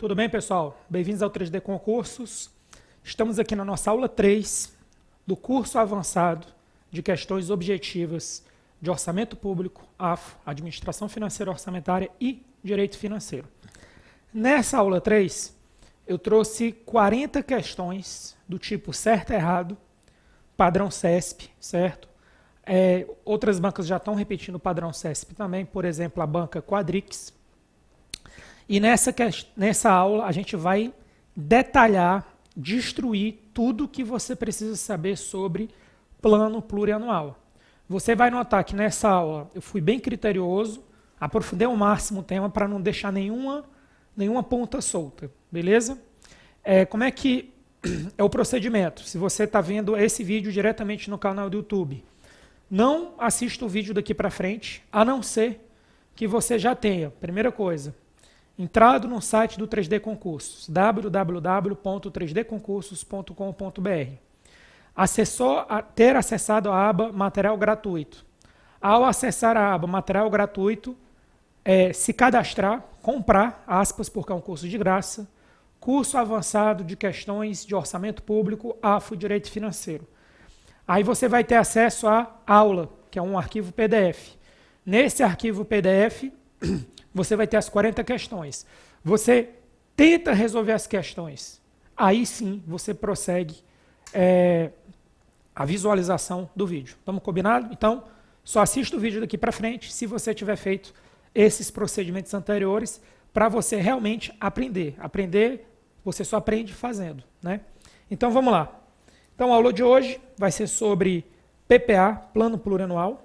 Tudo bem, pessoal? Bem-vindos ao 3D Concursos. Estamos aqui na nossa aula 3 do curso avançado de questões objetivas de orçamento público, AFO, Administração Financeira Orçamentária e Direito Financeiro. Nessa aula 3, eu trouxe 40 questões do tipo certo e errado, padrão CESP, certo? Outras bancas já estão repetindo o padrão CESP também, por exemplo, a banca Quadrix. E nessa aula a gente vai detalhar, destruir tudo que você precisa saber sobre plano plurianual. Você vai notar que nessa aula eu fui bem criterioso, aprofundei ao máximo o tema para não deixar nenhuma ponta solta, beleza? Como é que é o procedimento? Se você está vendo esse vídeo diretamente no canal do YouTube, não assista o vídeo daqui para frente, a não ser que você já tenha, primeira coisa, entrado no site do 3D Concursos, www.3dconcursos.com.br. Ter acessado a aba Material Gratuito. Ao acessar a aba Material Gratuito, se cadastrar, comprar, aspas, porque é um curso de graça, curso avançado de questões de orçamento público, AFO e Direito Financeiro. Aí você vai ter acesso à aula, que é um arquivo PDF. Nesse arquivo PDF, você vai ter as 40 questões. Você tenta resolver as questões. Aí sim, você prossegue a visualização do vídeo. Estamos combinados? Então, só assista o vídeo daqui para frente se você tiver feito esses procedimentos anteriores para você realmente aprender. Aprender, você só aprende fazendo, né? Então, vamos lá. Então, a aula de hoje vai ser sobre PPA, Plano Plurianual.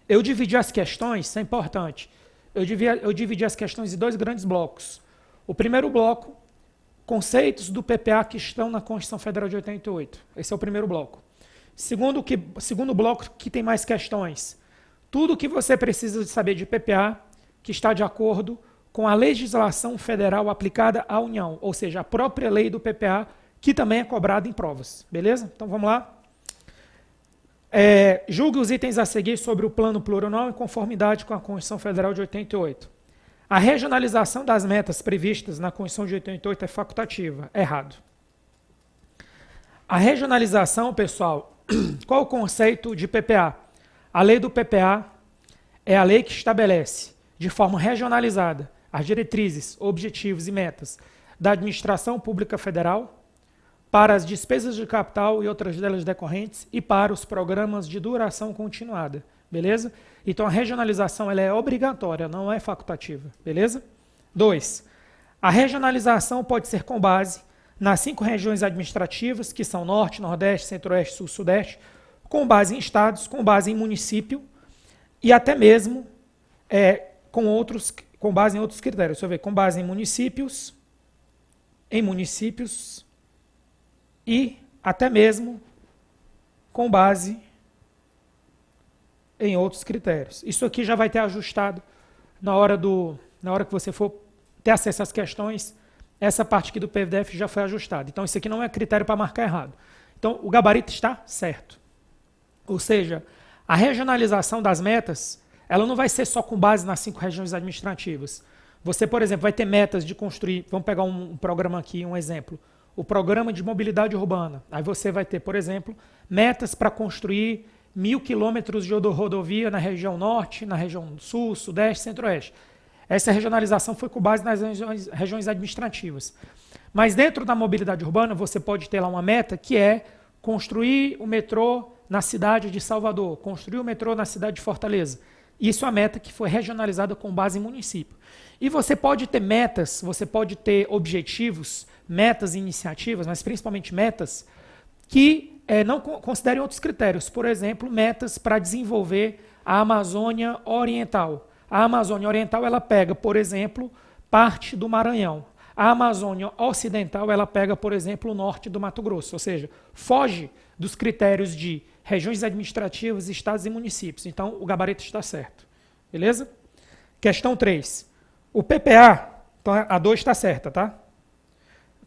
Eu dividi as questões, isso é importante, eu dividi as questões em dois grandes blocos. O primeiro bloco, conceitos do PPA que estão na Constituição Federal de 88. Esse é o primeiro bloco. Segundo bloco, que tem mais questões. Tudo o que você precisa de saber de PPA que está de acordo com a legislação federal aplicada à União, ou seja, a própria lei do PPA, que também é cobrada em provas. Beleza? Então vamos lá. Julgue os itens a seguir sobre o plano plurianual em conformidade com a Constituição Federal de 88. A regionalização das metas previstas na Constituição de 88 é facultativa. Errado. A regionalização, pessoal, qual o conceito de PPA? A lei do PPA é a lei que estabelece, de forma regionalizada, as diretrizes, objetivos e metas da administração pública federal, para as despesas de capital e outras delas decorrentes e para os programas de duração continuada, beleza? Então a regionalização ela é obrigatória, não é facultativa, beleza? 2. A regionalização pode ser com base nas 5 regiões administrativas, que são Norte, Nordeste, Centro-Oeste, Sul, Sudeste, com base em estados, com base em município e até mesmo com base em outros critérios. Deixa eu ver, com base em municípios e até mesmo com base em outros critérios. Isso aqui já vai ter ajustado na hora que você for ter acesso às questões, essa parte aqui do PDF já foi ajustada. Então isso aqui não é critério para marcar errado. Então o gabarito está certo. Ou seja, a regionalização das metas, ela não vai ser só com base nas 5 regiões administrativas. Você, por exemplo, vai ter metas de construir, vamos pegar um programa aqui, um exemplo, o programa de mobilidade urbana. Aí você vai ter, por exemplo, metas para construir 1.000 quilômetros de rodovia na região norte, na região sul, sudeste, centro-oeste. Essa regionalização foi com base nas regiões administrativas. Mas dentro da mobilidade urbana, você pode ter lá uma meta que é construir o metrô na cidade de Salvador, construir o metrô na cidade de Fortaleza. Isso é a meta que foi regionalizada com base em município. E você pode ter metas, você pode ter objetivos, metas e iniciativas, mas principalmente metas, que não considerem outros critérios. Por exemplo, metas para desenvolver a Amazônia Oriental. A Amazônia Oriental ela pega, por exemplo, parte do Maranhão. A Amazônia Ocidental ela pega, por exemplo, o norte do Mato Grosso. Ou seja, foge dos critérios de regiões administrativas, estados e municípios. Então, o gabarito está certo. Beleza? Questão 3. O PPA, então a 2 está certa, tá?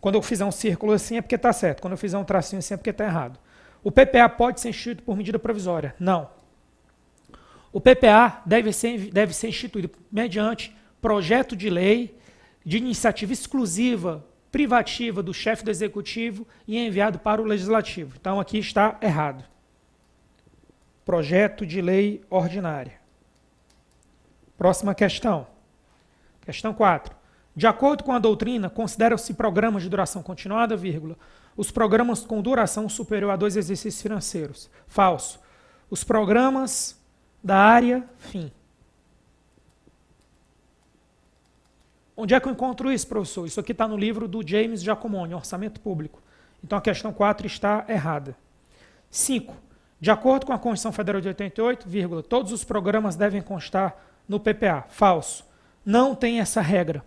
Quando eu fizer um círculo assim é porque está certo. Quando eu fizer um tracinho assim é porque está errado. O PPA pode ser instituído por medida provisória? Não. O PPA deve ser instituído mediante projeto de lei de iniciativa exclusiva, privativa do chefe do executivo e é enviado para o legislativo. Então aqui está errado. Projeto de lei ordinária. Próxima questão. Questão 4. De acordo com a doutrina, consideram-se programas de duração continuada, vírgula, os programas com duração superior a 2 exercícios financeiros. Falso. Os programas da área fim. Onde é que eu encontro isso, professor? Isso aqui está no livro do James Giacomoni, Orçamento Público. Então a questão 4 está errada. 5. De acordo com a Constituição Federal de 88, vírgula, todos os programas devem constar no PPA. Falso. Não tem essa regra.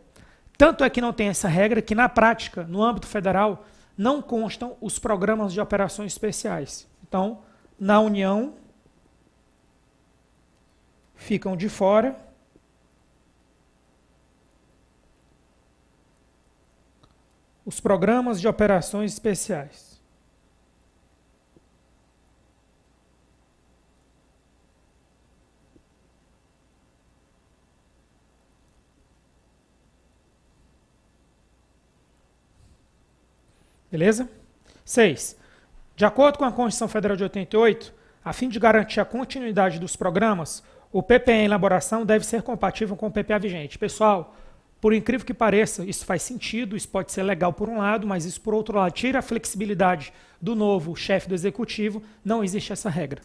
Tanto é que não tem essa regra que, na prática, no âmbito federal, não constam os programas de operações especiais. Então, na União, ficam de fora os programas de operações especiais. Beleza? 6. De acordo com a Constituição Federal de 88, a fim de garantir a continuidade dos programas, o PPA em elaboração deve ser compatível com o PPA vigente. Pessoal, por incrível que pareça, isso faz sentido, isso pode ser legal por um lado, mas isso por outro lado tira a flexibilidade do novo chefe do executivo, não existe essa regra.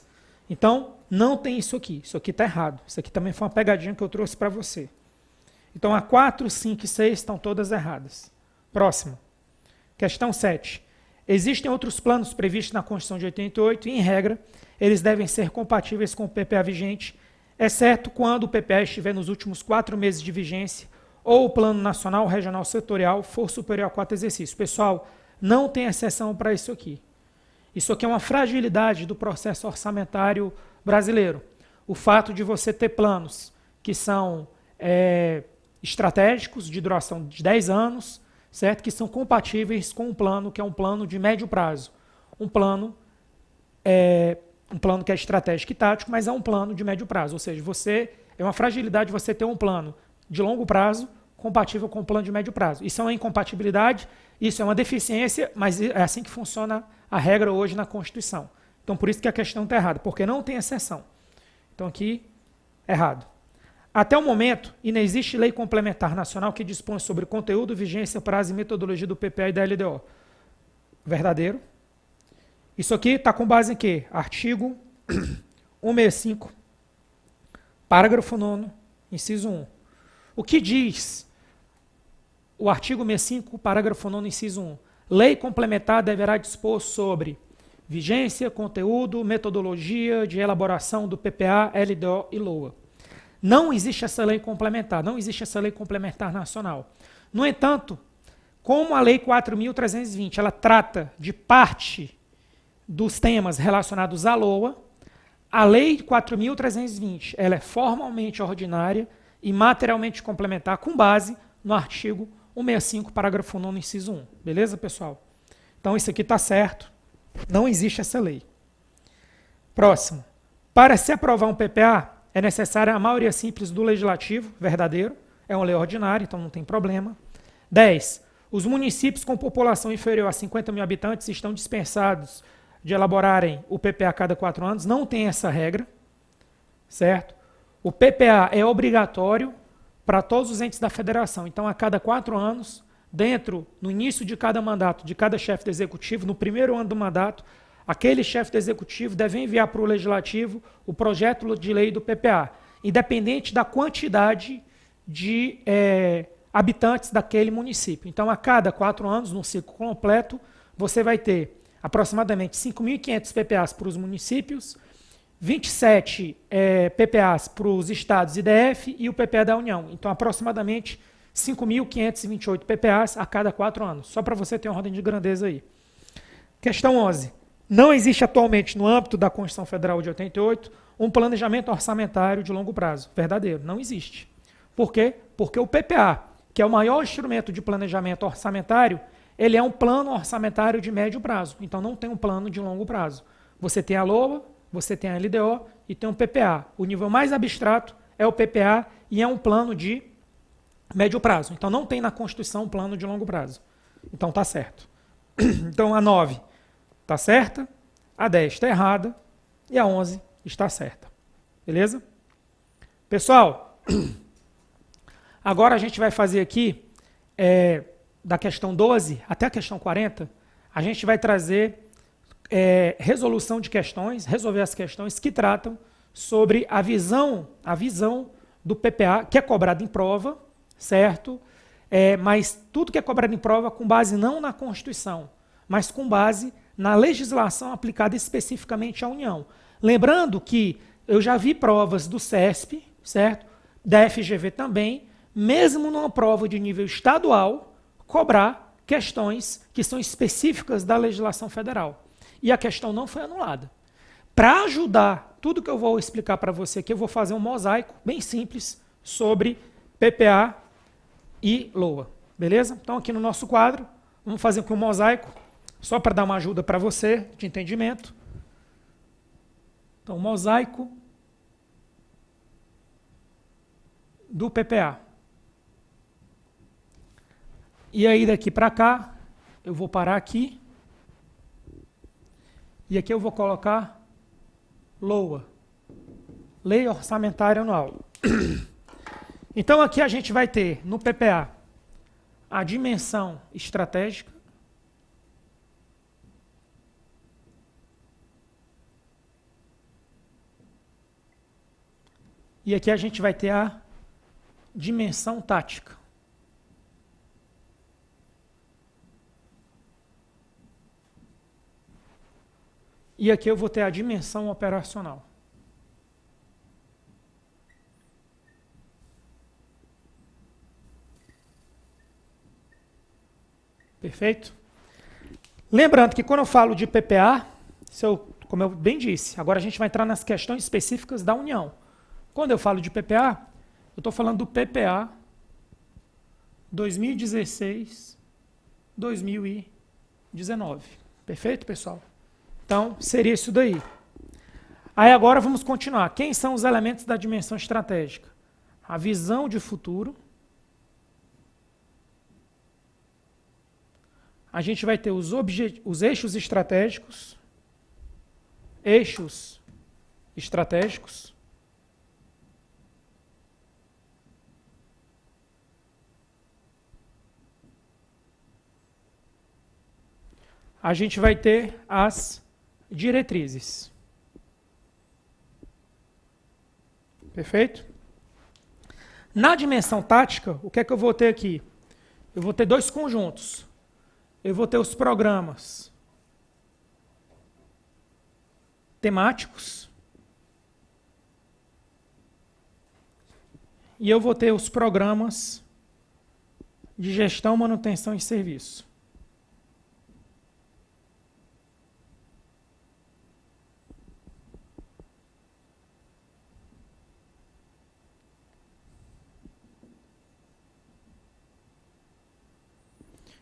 Então, não tem isso aqui está errado. Isso aqui também foi uma pegadinha que eu trouxe para você. Então, a 4, 5 e 6 estão todas erradas. Próximo. Questão 7. Existem outros planos previstos na Constituição de 88 e, em regra, eles devem ser compatíveis com o PPA vigente, exceto quando o PPA estiver nos últimos 4 meses de vigência ou o plano nacional, regional, setorial for superior a 4 exercícios. Pessoal, não tem exceção para isso aqui. Isso aqui é uma fragilidade do processo orçamentário brasileiro. O fato de você ter planos que são estratégicos, de duração de 10 anos, certo? Que são compatíveis com um plano que é um plano de médio prazo. Um plano que é estratégico e tático, mas é um plano de médio prazo. Ou seja, é uma fragilidade você ter um plano de longo prazo compatível com um plano de médio prazo. Isso é uma incompatibilidade, isso é uma deficiência, mas é assim que funciona a regra hoje na Constituição. Então, por isso que a questão está errada, porque não tem exceção. Então, aqui, errado. Até o momento, não existe lei complementar nacional que dispõe sobre conteúdo, vigência, prazo e metodologia do PPA e da LDO. Verdadeiro. Isso aqui está com base em quê? Artigo 165, parágrafo 9º, inciso 1. O que diz o artigo 65, parágrafo 9º, inciso 1? Lei complementar deverá dispor sobre vigência, conteúdo, metodologia de elaboração do PPA, LDO e LOA. Não existe essa lei complementar, não existe essa lei complementar nacional. No entanto, como a Lei 4.320 ela trata de parte dos temas relacionados à LOA, a Lei 4.320 ela é formalmente ordinária e materialmente complementar com base no artigo 165, parágrafo 9º, inciso 1. Beleza, pessoal? Então, isso aqui está certo. Não existe essa lei. Próximo. Para se aprovar um PPA, é necessária a maioria simples do legislativo, verdadeiro. É uma lei ordinária, então não tem problema. 10. Os municípios com população inferior a 50 mil habitantes estão dispensados de elaborarem o PPA a cada 4 anos. Não tem essa regra, certo? O PPA é obrigatório para todos os entes da federação. Então, a cada 4 anos, no início de cada mandato, de cada chefe do executivo, no primeiro ano do mandato, aquele chefe do executivo deve enviar para o legislativo o projeto de lei do PPA, independente da quantidade de habitantes daquele município. Então, a cada 4 anos, num ciclo completo, você vai ter aproximadamente 5.500 PPAs para os municípios, 27 PPAs para os estados e DF e o PPA da União. Então, aproximadamente 5.528 PPAs a cada 4 anos. Só para você ter uma ordem de grandeza aí. Questão 11. Não existe atualmente, no âmbito da Constituição Federal de 88, um planejamento orçamentário de longo prazo. Verdadeiro, não existe. Por quê? Porque o PPA, que é o maior instrumento de planejamento orçamentário, ele é um plano orçamentário de médio prazo. Então, não tem um plano de longo prazo. Você tem a LOA, você tem a LDO e tem um PPA. O nível mais abstrato é o PPA e é um plano de médio prazo. Então não tem na Constituição um plano de longo prazo. Então tá certo. Então a 9 está certa, a 10 está errada e a 11 está certa. Beleza? Pessoal, agora a gente vai fazer aqui, da questão 12 até a questão 40, a gente vai trazer resolução de questões, resolver as questões que tratam sobre a visão do PPA, que é cobrado em prova, certo? Mas tudo que é cobrado em prova com base não na Constituição, mas com base na legislação aplicada especificamente à União. Lembrando que eu já vi provas do CESP, certo? Da FGV também, mesmo numa prova de nível estadual, cobrar questões que são específicas da legislação federal. E a questão não foi anulada. Para ajudar tudo que eu vou explicar para você aqui, eu vou fazer um mosaico bem simples sobre PPA e LOA. Beleza? Então aqui no nosso quadro, vamos fazer aqui um mosaico, só para dar uma ajuda para você de entendimento. Então, mosaico do PPA. E aí daqui para cá, eu vou parar aqui. E aqui eu vou colocar LOA, Lei Orçamentária Anual. Então aqui a gente vai ter no PPA a dimensão estratégica, e aqui a gente vai ter a dimensão tática. E aqui eu vou ter a dimensão operacional. Perfeito? Lembrando que quando eu falo de PPA, como eu bem disse, agora a gente vai entrar nas questões específicas da União. Quando eu falo de PPA, eu estou falando do PPA 2016-2019. Perfeito, pessoal? Então, seria isso daí. Aí agora vamos continuar. Quem são os elementos da dimensão estratégica? A visão de futuro. A gente vai ter os eixos estratégicos. Eixos estratégicos. A gente vai ter as diretrizes. Perfeito? Na dimensão tática, o que é que eu vou ter aqui? Eu vou ter dois conjuntos. Eu vou ter os programas temáticos e eu vou ter os programas de gestão, manutenção e serviço.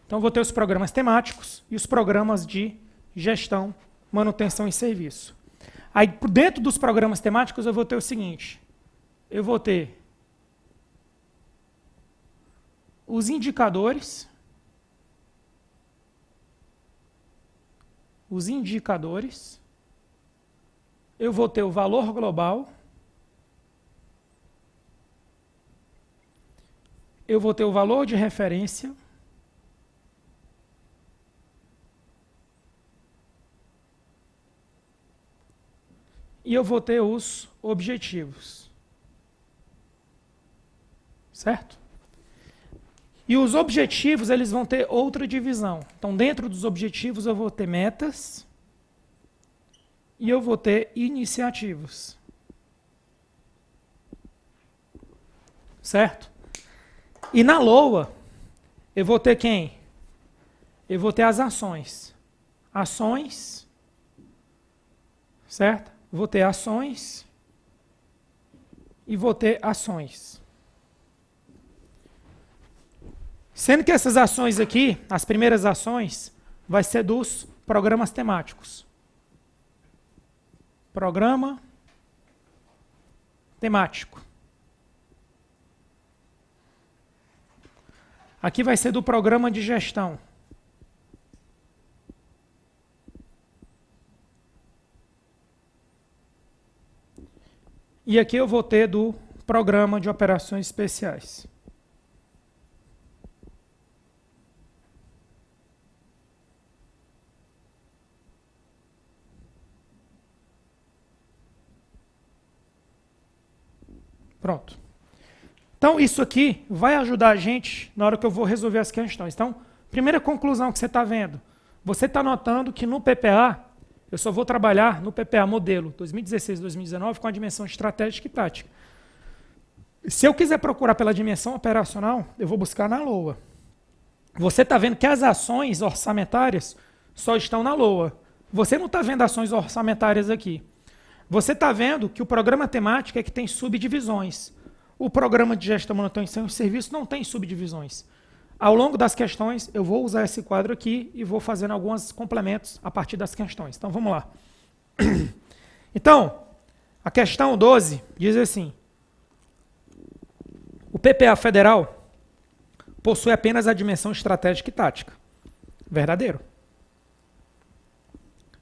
Então, vou ter os programas temáticos e os programas de gestão, manutenção e serviço. Aí, dentro dos programas temáticos, eu vou ter o seguinte. Eu vou ter os indicadores. Eu vou ter o valor global. Eu vou ter o valor de referência. E eu vou ter os objetivos. Certo? E os objetivos, eles vão ter outra divisão. Então, dentro dos objetivos, eu vou ter metas e eu vou ter iniciativas. Certo? E na LOA, eu vou ter quem? Eu vou ter as ações. Ações, certo? Vou ter ações e vou ter ações. Sendo que essas ações aqui, as primeiras ações, vai ser dos programas temáticos. Programa temático. Aqui vai ser do programa de gestão. E aqui eu vou ter do programa de operações especiais. Pronto. Então, isso aqui vai ajudar a gente na hora que eu vou resolver as questões. Então, primeira conclusão que você está vendo. Você está notando que no PPA, eu só vou trabalhar no PPA modelo 2016-2019 com a dimensão estratégica e tática. Se eu quiser procurar pela dimensão operacional, eu vou buscar na LOA. Você está vendo que as ações orçamentárias só estão na LOA. Você não está vendo ações orçamentárias aqui. Você está vendo que o programa temático é que tem subdivisões. O programa de gestão, manutenção e serviço não tem subdivisões. Ao longo das questões, eu vou usar esse quadro aqui e vou fazendo alguns complementos a partir das questões. Então, vamos lá. Então, a questão 12 diz assim: o PPA federal possui apenas a dimensão estratégica e tática. Verdadeiro.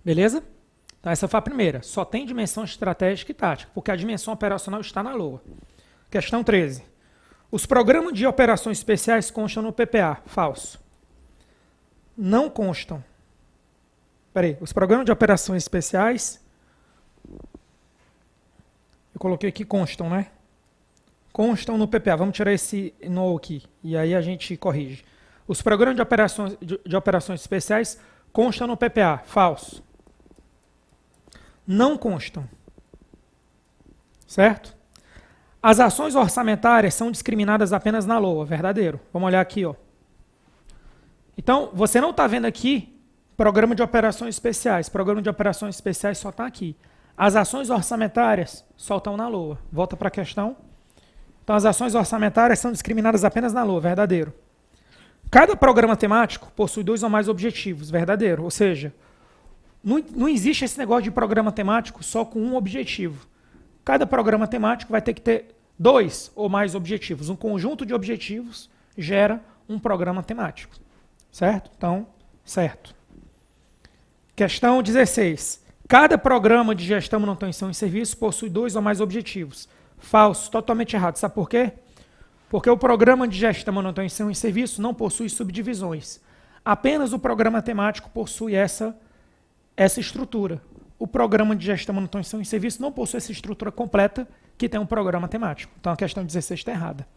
Beleza? Então, essa foi a primeira. Só tem dimensão estratégica e tática, porque a dimensão operacional está na LOA. Questão 13. Os programas de operações especiais constam no PPA. Falso. Não constam. Peraí, os programas de operações especiais... Eu coloquei aqui constam, né? Constam no PPA. Vamos tirar esse no aqui. E aí a gente corrige. Os programas de operações especiais constam no PPA. Falso. Não constam. Certo? As ações orçamentárias são discriminadas apenas na LOA. Verdadeiro. Vamos olhar aqui, ó. Então, você não está vendo aqui programa de operações especiais. Programa de operações especiais só está aqui. As ações orçamentárias só estão na LOA. Volta para a questão. Então, as ações orçamentárias são discriminadas apenas na LOA. Verdadeiro. Cada programa temático possui 2 ou mais objetivos. Verdadeiro. Ou seja, não existe esse negócio de programa temático só com um objetivo. Cada programa temático vai ter que ter 2 ou mais objetivos. Um conjunto de objetivos gera um programa temático. Certo? Então, certo. Questão 16. Cada programa de gestão, manutenção e serviço possui 2 ou mais objetivos. Falso, totalmente errado. Sabe por quê? Porque o programa de gestão, manutenção e serviço não possui subdivisões. Apenas o programa temático possui essa estrutura. O programa de gestão, manutenção e serviço não possui essa estrutura completa que tem um programa temático. Então a questão 16 está errada.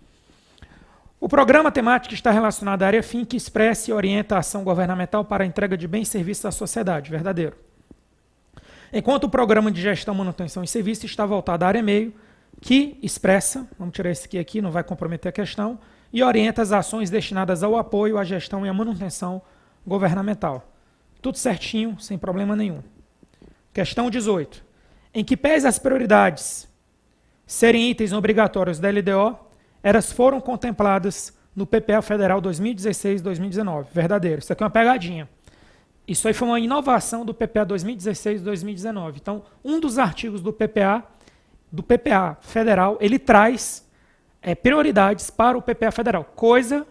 O programa temático está relacionado à área fim que expressa e orienta a ação governamental para a entrega de bens e serviços à sociedade. Verdadeiro. Enquanto o programa de gestão, manutenção e serviço está voltado à área meio que expressa, vamos tirar esse aqui, não vai comprometer a questão, e orienta as ações destinadas ao apoio, à gestão e à manutenção governamental. Tudo certinho, sem problema nenhum. Questão 18. Em que pese as prioridades serem itens obrigatórios da LDO, elas foram contempladas no PPA Federal 2016-2019. Verdadeiro. Isso aqui é uma pegadinha. Isso aí foi uma inovação do PPA 2016-2019. Então, um dos artigos do PPA Federal, ele traz prioridades para o PPA Federal. Coisa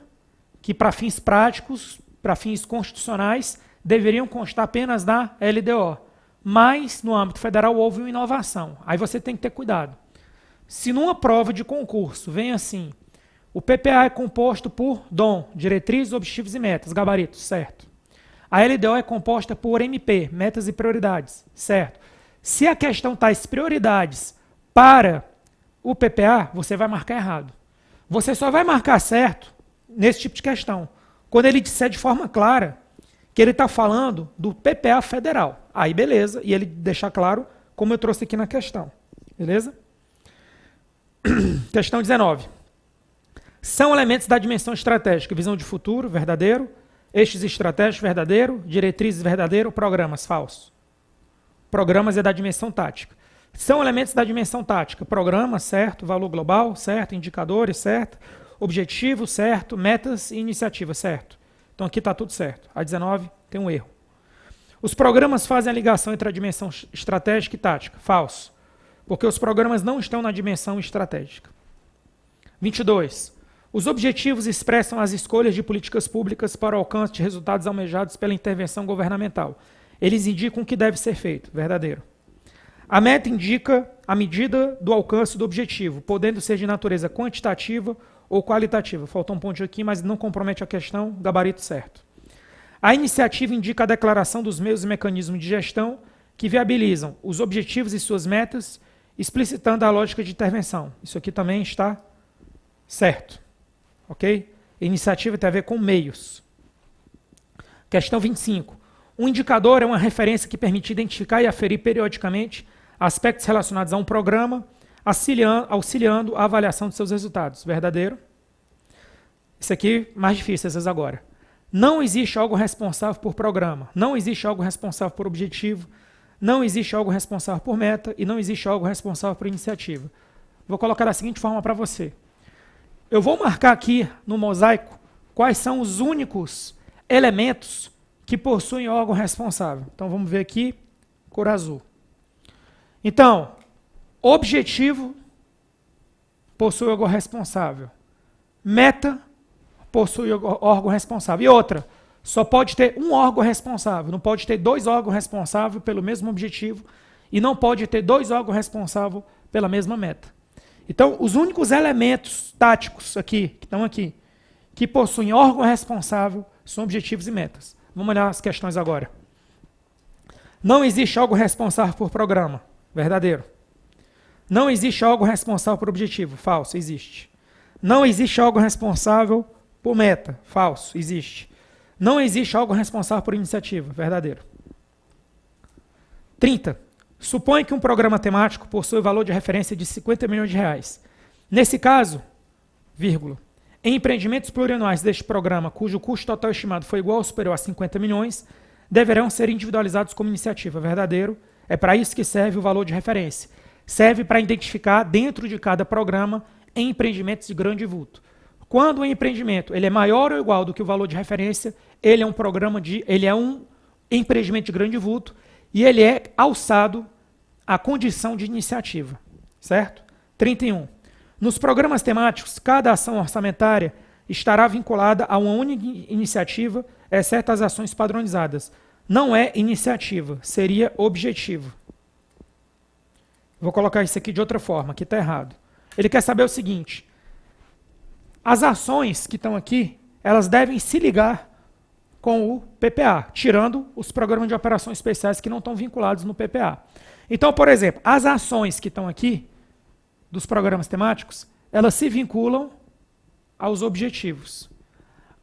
que, para fins práticos, para fins constitucionais, deveriam constar apenas na LDO. Mas, no âmbito federal, houve uma inovação. Aí você tem que ter cuidado. Se numa prova de concurso vem assim, o PPA é composto por DOM, diretrizes, objetivos e metas, gabaritos, certo. A LDO é composta por MP, metas e prioridades, certo. Se a questão traz prioridades para o PPA, você vai marcar errado. Você só vai marcar certo nesse tipo de questão, quando ele disser de forma clara que ele está falando do PPA federal. Aí beleza, e ele deixar claro como eu trouxe aqui na questão. Beleza? Questão 19. São elementos da dimensão estratégica, visão de futuro, verdadeiro, eixos estratégicos, verdadeiro, diretrizes, verdadeiro, programas, falso. Programas é da dimensão tática. São elementos da dimensão tática, programa, certo, valor global, certo, indicadores, certo, objetivo, certo, metas e iniciativa, certo. Então aqui está tudo certo. A 19 tem um erro. Os programas fazem a ligação entre a dimensão estratégica e tática. Falso. Porque os programas não estão na dimensão estratégica. 22. Os objetivos expressam as escolhas de políticas públicas para o alcance de resultados almejados pela intervenção governamental. Eles indicam o que deve ser feito, verdadeiro. A meta indica a medida do alcance do objetivo, podendo ser de natureza quantitativa ou qualitativa. Faltou um ponto aqui, mas não compromete a questão, gabarito certo. A iniciativa indica a declaração dos meios e mecanismos de gestão que viabilizam os objetivos e suas metas, explicitando a lógica de intervenção. Isso aqui também está certo. Ok? Iniciativa tem a ver com meios. Questão 25. Um indicador é uma referência que permite identificar e aferir periodicamente aspectos relacionados a um programa, auxiliando a avaliação de seus resultados. Verdadeiro? Isso aqui, mais difícil essas agora. Não existe algo responsável por programa, não existe algo responsável por objetivo, não existe algo responsável por meta e não existe algo responsável por iniciativa. Vou colocar da seguinte forma para você. Eu vou marcar aqui no mosaico quais são os únicos elementos que possuem órgão responsável. Então vamos ver aqui, cor azul. Então, objetivo possui órgão responsável. Meta possui órgão responsável. E outra, só pode ter um órgão responsável, não pode ter dois órgãos responsáveis pelo mesmo objetivo e não pode ter dois órgãos responsáveis pela mesma meta. Então, os únicos elementos táticos aqui, que estão aqui, que possuem órgão responsável, são objetivos e metas. Vamos olhar as questões agora. Não existe algo responsável por programa. Verdadeiro. Não existe algo responsável por objetivo. Falso. Existe. Não existe algo responsável por meta. Falso. Existe. Não existe algo responsável por iniciativa. Verdadeiro. 30. Supõe que um programa temático possui valor de referência de 50 milhões de reais. Nesse caso, vírgula, em empreendimentos plurianuais deste programa, cujo custo total estimado foi igual ou superior a 50 milhões, deverão ser individualizados como iniciativa. Verdadeiro. É para isso que serve o valor de referência. Serve para identificar dentro de cada programa empreendimentos de grande vulto. Quando o empreendimento ele é maior ou igual do que o valor de referência, ele é um empreendimento de grande vulto e ele é alçado à condição de iniciativa. Certo? 31. Nos programas temáticos, cada ação orçamentária estará vinculada a uma única iniciativa, exceto as ações padronizadas. Não é iniciativa, seria objetivo. Vou colocar isso aqui de outra forma, aqui está errado. Ele quer saber o seguinte, as ações que estão aqui, elas devem se ligar com o PPA, tirando os programas de operações especiais que não estão vinculados no PPA. Então, por exemplo, as ações que estão aqui, dos programas temáticos, elas se vinculam aos objetivos.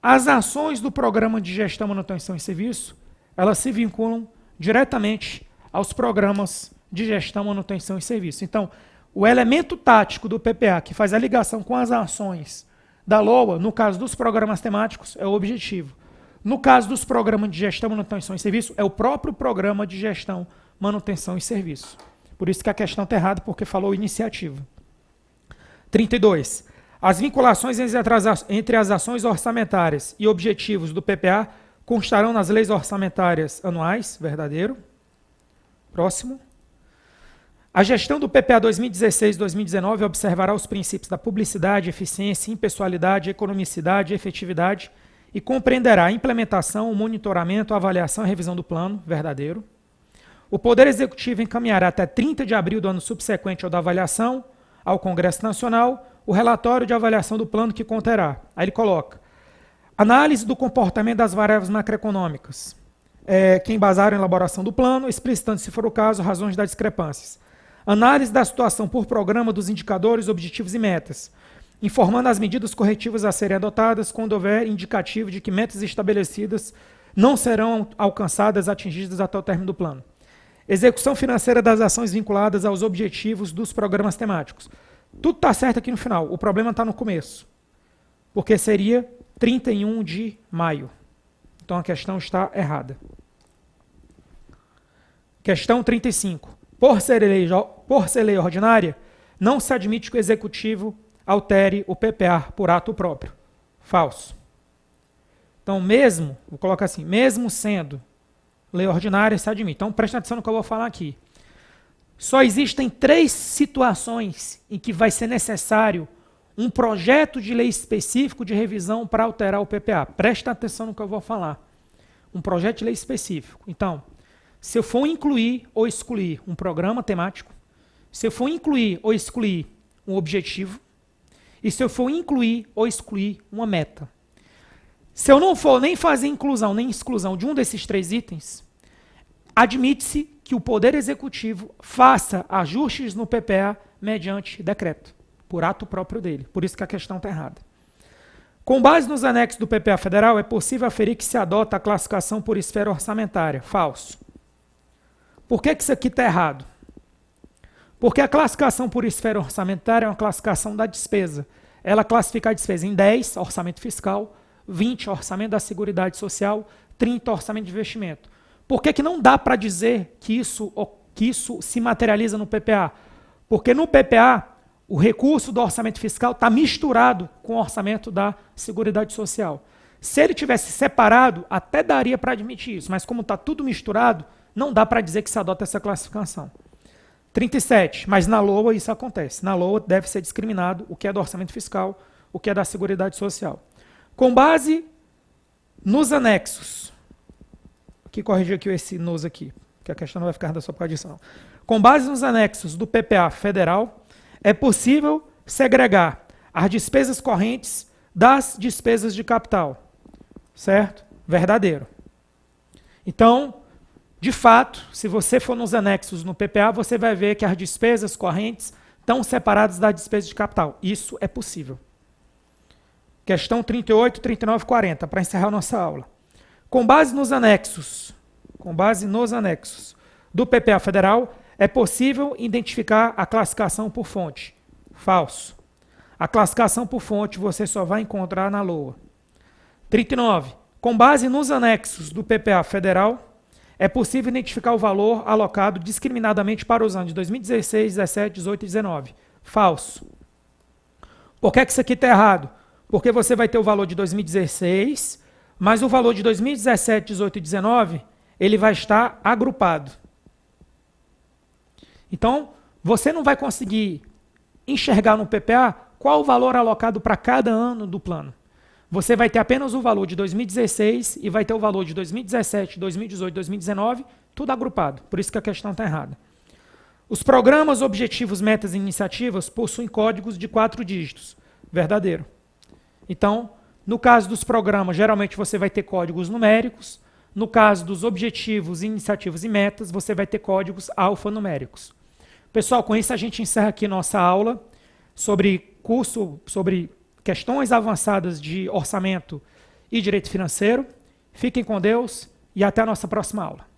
As ações do programa de gestão, manutenção e serviço, elas se vinculam diretamente aos programas de gestão, manutenção e serviço. Então, o elemento tático do PPA, que faz a ligação com as ações da LOA, no caso dos programas temáticos, é o objetivo. No caso dos programas de gestão, manutenção e serviço, é o próprio programa de gestão, manutenção e serviço. Por isso que a questão está errada, porque falou iniciativa. 32. As vinculações entre as ações orçamentárias e objetivos do PPA constarão nas leis orçamentárias anuais. Verdadeiro. Próximo. A gestão do PPA 2016-2019 observará os princípios da publicidade, eficiência, impessoalidade, economicidade e efetividade e compreenderá a implementação, o monitoramento, a avaliação e a revisão do plano. Verdadeiro. O Poder Executivo encaminhará até 30 de abril do ano subsequente ao da avaliação ao Congresso Nacional o relatório de avaliação do plano que conterá. Aí ele coloca análise do comportamento das variáveis macroeconômicas, que embasaram a elaboração do plano, explicitando, se for o caso, razões das discrepâncias. Análise da situação por programa dos indicadores, objetivos e metas, informando as medidas corretivas a serem adotadas quando houver indicativo de que metas estabelecidas não serão alcançadas, atingidas até o término do plano. Execução financeira das ações vinculadas aos objetivos dos programas temáticos. Tudo está certo aqui no final, o problema está no começo, porque seria 31 de maio. Então a questão está errada. Questão 35. Por ser lei ordinária, não se admite que o Executivo altere o PPA por ato próprio. Falso. Então, vou colocar assim, mesmo sendo lei ordinária, se admite. Então, preste atenção no que eu vou falar aqui. Só existem 3 situações em que vai ser necessário um projeto de lei específico de revisão para alterar o PPA. Presta atenção no que eu vou falar. Um projeto de lei específico. Então, se eu for incluir ou excluir um programa temático, se eu for incluir ou excluir um objetivo, e se eu for incluir ou excluir uma meta. Se eu não for nem fazer inclusão nem exclusão de um desses 3 itens, admite-se que o Poder Executivo faça ajustes no PPA mediante decreto, por ato próprio dele. Por isso que a questão está errada. Com base nos anexos do PPA federal, é possível aferir que se adota a classificação por esfera orçamentária. Falso. Por que isso aqui está errado? Porque a classificação por esfera orçamentária é uma classificação da despesa. Ela classifica a despesa em 10, orçamento fiscal, 20, orçamento da Seguridade Social, 30, orçamento de investimento. Por que não dá para dizer que isso se materializa no PPA? Porque no PPA, o recurso do orçamento fiscal está misturado com o orçamento da Seguridade Social. Se ele tivesse separado, até daria para admitir isso, mas como está tudo misturado, não dá para dizer que se adota essa classificação. 37, mas na LOA isso acontece. Na LOA deve ser discriminado o que é do orçamento fiscal, o que é da Seguridade Social. Com base nos anexos, aqui corrigir aqui esse nos aqui, que a questão não vai ficar da sua posição. Com base nos anexos do PPA federal, é possível segregar as despesas correntes das despesas de capital. Certo? Verdadeiro. Então, de fato, se você for nos anexos no PPA, você vai ver que as despesas correntes estão separadas das despesas de capital. Isso é possível. Questão 38, 39 e 40, para encerrar nossa aula. Com base nos anexos do PPA federal, é possível identificar a classificação por fonte. Falso. A classificação por fonte você só vai encontrar na LOA. 39. Com base nos anexos do PPA federal, é possível identificar o valor alocado discriminadamente para os anos de 2016, 17, 18 e 19. Falso. Por que isso aqui está errado? Porque você vai ter o valor de 2016, mas o valor de 2017, 18 e 19, ele vai estar agrupado. Então, você não vai conseguir enxergar no PPA qual o valor alocado para cada ano do plano. Você vai ter apenas o valor de 2016 e vai ter o valor de 2017, 2018, 2019, tudo agrupado. Por isso que a questão está errada. Os programas, objetivos, metas e iniciativas possuem códigos de 4 dígitos. Verdadeiro. Então, no caso dos programas, geralmente você vai ter códigos numéricos. No caso dos objetivos, iniciativas e metas, você vai ter códigos alfanuméricos. Pessoal, com isso a gente encerra aqui nossa aula sobre questões avançadas de orçamento e direito financeiro. Fiquem com Deus e até a nossa próxima aula.